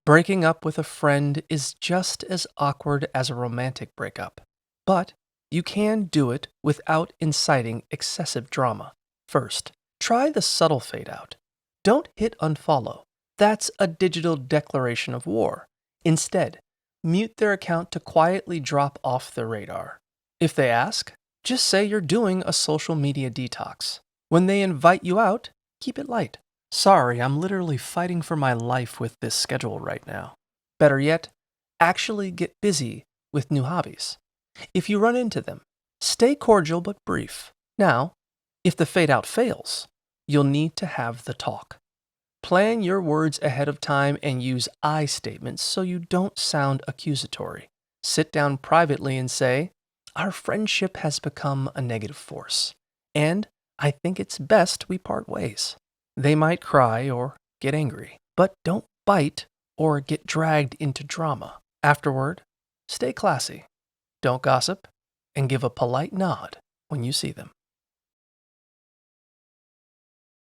Breaking up with a friend is just as awkward as a romantic breakup, but you can do it without inciting excessive drama. First, try the subtle fade out. Don't hit unfollow. That's a digital declaration of war. Instead, mute their account to quietly drop off the radar. If they ask, just say you're doing a social media detox. When they invite you out, keep it light. Sorry, I'm literally fighting for my life with this schedule right now. Better yet, actually get busy with new hobbies. If you run into them, stay cordial but brief. Now, if the fade out fails, you'll need to have the talk. Plan your words ahead of time and use I statements so you don't sound accusatory. Sit down privately and say, "Our friendship has become a negative force, and I think it's best we part ways." They might cry or get angry, but don't bite or get dragged into drama. Afterward, stay classy. Don't gossip, and give a polite nod when you see them.